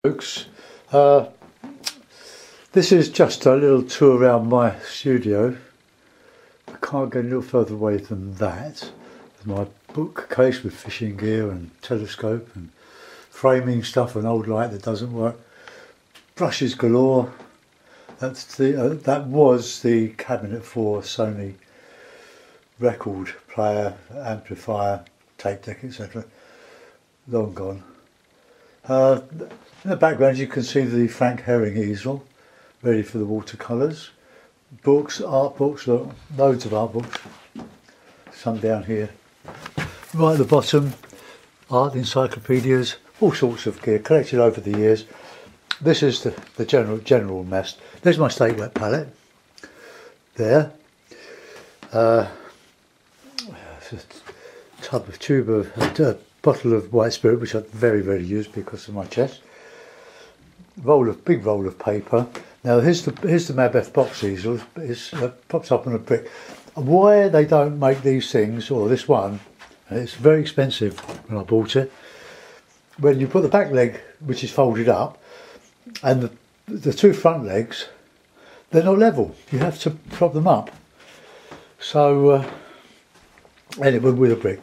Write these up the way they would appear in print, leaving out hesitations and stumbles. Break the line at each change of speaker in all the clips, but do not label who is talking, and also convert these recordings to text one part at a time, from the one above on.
Folks, this is just a little tour around my studio. I can't get a little further away than that. My bookcase with fishing gear and telescope and framing stuff, an old light that doesn't work, brushes galore. That was the cabinet for Sony record player, amplifier, tape deck, etc. Long gone. In the background you can see the Frank Herring easel, ready for the watercolours. Books, art books, look, loads of art books. Some down here. Right at the bottom, art encyclopedias, all sorts of gear collected over the years. This is the general mess. There's my stake wet palette. There. A bottle of white spirit, which I very rarely use because of my chest. Big roll of paper. Now here's the Mabeth box easel. It pops up on a brick. Why they don't make these things, or this one, and it's very expensive when I bought it. When you put the back leg, which is folded up, and the two front legs, they're not level. You have to prop them up. So anyway, with a brick.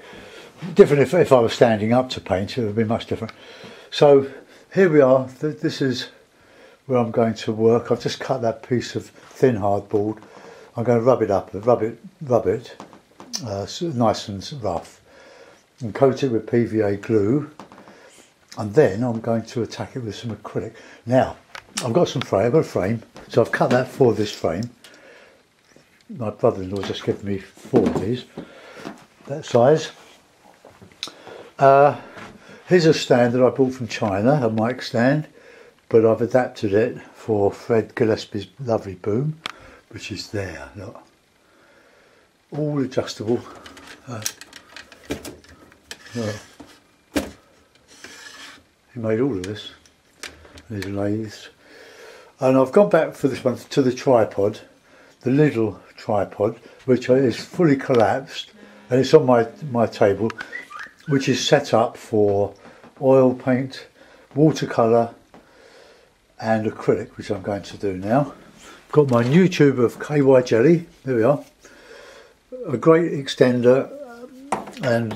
Different if I was standing up to paint, it would be much different. So here we are. This is where I'm going to work. I've just cut that piece of thin hardboard. I'm going to rub it up, rub it nice and rough, and coat it with PVA glue. And then I'm going to attack it with some acrylic. Now I've got a frame, so I've cut that for this frame. My brother-in-law just gave me 4 of these, that size. Here's a stand that I bought from China, a mic stand, but I've adapted it for Fred Gillespie's lovely boom, which is there. Look. All adjustable. He made all of this. These lathes. And I've gone back for this one to the tripod, the little tripod, which is fully collapsed, and it's on my table, which is set up for oil paint, watercolour and acrylic, which I'm going to do now. Got my new tube of KY jelly, there we are, a great extender and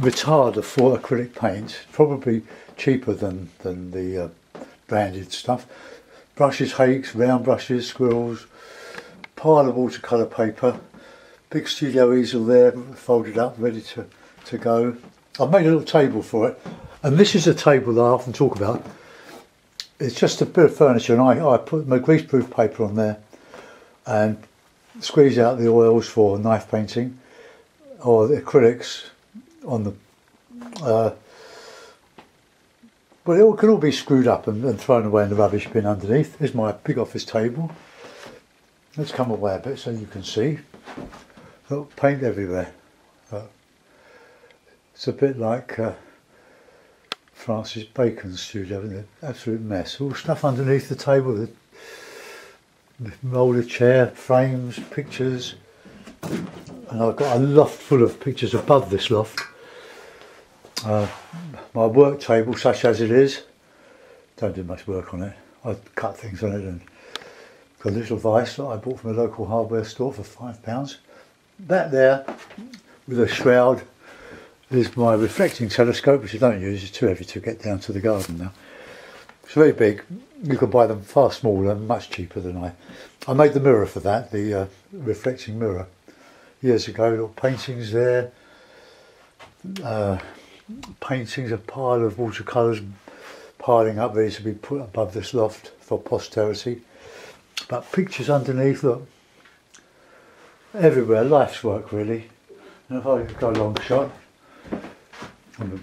retarder for acrylic paint, probably cheaper than the branded stuff. Brushes, hakes, round brushes, squirrels, pile of watercolour paper, big studio easel there, folded up, ready to go. I've made a little table for it, and this is a table that I often talk about. It's just a bit of furniture, and I put my greaseproof paper on there and squeeze out the oils for knife painting, or the acrylics on the well, it can all be screwed up and thrown away in the rubbish bin underneath. Here's my big office table. Let's come away a bit so you can see. Look, paint everywhere. It's a bit like Francis Bacon's studio, isn't it? Absolute mess. All stuff underneath the table, the roller chair, frames, pictures. And I've got a loft full of pictures above this loft. My work table, such as it is, don't do much work on it. I cut things on it, and got a little vise that I bought from a local hardware store for £5. That there, with a shroud, is my reflecting telescope, which I don't use. It's too heavy to get down to the garden now. It's very big. You can buy them far smaller and much cheaper than I made the mirror for that, the reflecting mirror, years ago. Little paintings there. Paintings, a pile of watercolours piling up, ready to be put above this loft for posterity. But pictures underneath, look, everywhere. Life's work, really. And if I go a long shot,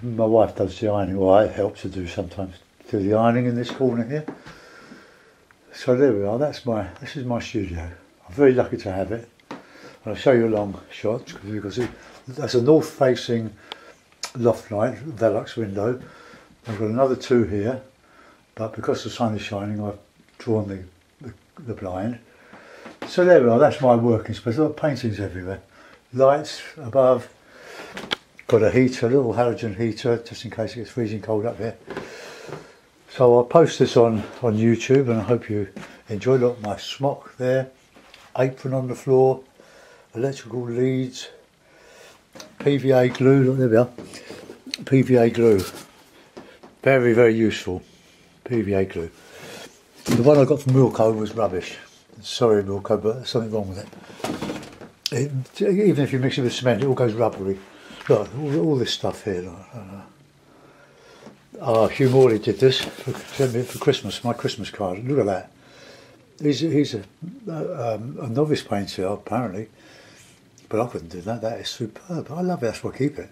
my wife does the ironing, well, I help to do sometimes, do the ironing in this corner here. So there we are, this is my studio. I'm very lucky to have it. I'll show you a long shot, because you can see that's a north facing loft light, Velux window. I've got another 2 here, but because the sun is shining, I've drawn the blind. So there we are, that's my working space. There are paintings everywhere. Lights above, got a heater, a little halogen heater, just in case it gets freezing cold up here. So I'll post this on YouTube, and I hope you enjoy. Look, my smock there, apron on the floor, electrical leads, PVA glue, look, there we are, PVA glue, very, very useful, PVA glue. The one I got from Wilco was rubbish, sorry Wilco, but there's something wrong with it. Even if you mix it with cement, it all goes rubbery. Look, all this stuff here, Hugh Morley did this, sent me it for Christmas, my Christmas card. Look at that. He's a novice painter apparently, but I couldn't do that. That is superb. I love it. That's why I keep it.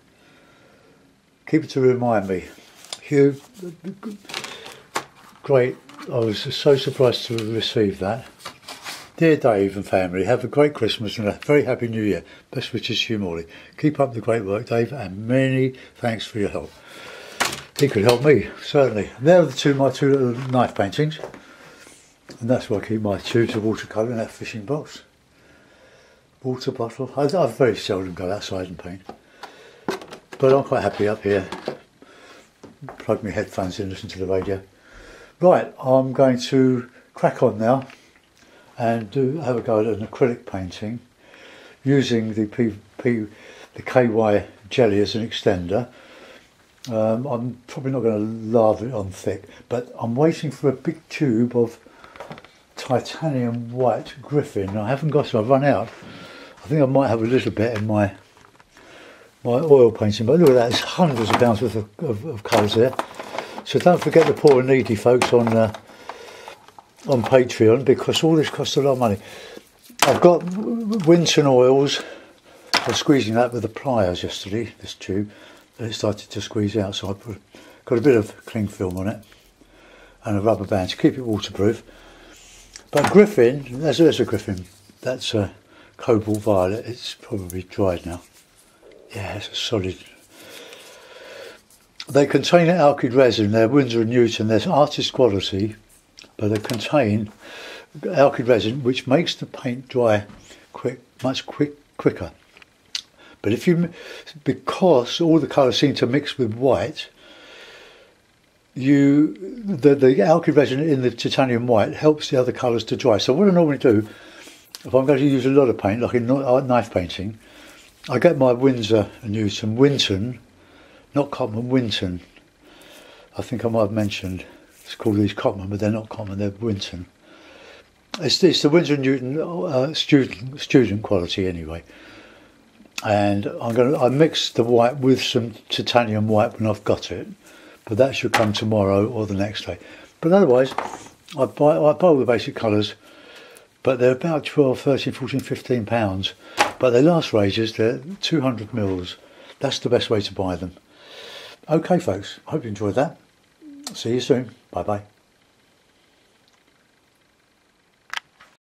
Keep it to remind me. Hugh, great. I was so surprised to receive that. Dear Dave and family, have a great Christmas and a very happy New Year. Best wishes, Hugh Morley. Keep up the great work, Dave, and many thanks for your help. He could help me, certainly. There are my two little knife paintings. And that's where I keep my tubes of watercolour in that fishing box. Water bottle. I very seldom go outside and paint. But I'm quite happy up here. Plug my headphones in, listen to the radio. Right, I'm going to crack on now and have a go at an acrylic painting using the KY jelly as an extender. I'm probably not going to lather it on thick, but I'm waiting for a big tube of titanium white Griffin. I haven't got it, I've run out. I think I might have a little bit in my oil painting, but look at that, there's hundreds of pounds worth of colours there. So don't forget the poor and needy folks on Patreon, because all this costs a lot of money. I've got Winton oils. I was squeezing that with the pliers yesterday, this tube, and it started to squeeze out, so I got a bit of cling film on it and a rubber band to keep it waterproof. But Griffin, there's a Griffin, that's a cobalt violet. It's probably dried now. Yeah, it's a solid. They contain alkyd resin, they're Winsor & Newton, there's artist quality, but they contain alkyd resin which makes the paint dry much quicker. But because all the colours seem to mix with white, the alkyd resin in the titanium white helps the other colours to dry. So what I normally do, if I'm going to use a lot of paint, like in knife painting, I get my Winsor & Newton Winton, not Cotman, Winton. I think I might have mentioned it's called these Cotman, but they're not Cotman, they're Winton. It's the Winsor & Newton student quality anyway. And I mix the white with some titanium white when I've got it, but that should come tomorrow or the next day. But otherwise, I buy all the basic colours, but they're about 12, 13, 14, 15 pounds. But they last for ages, they're 200 mils. That's the best way to buy them. Okay folks, I hope you enjoyed that. See you soon. Bye bye.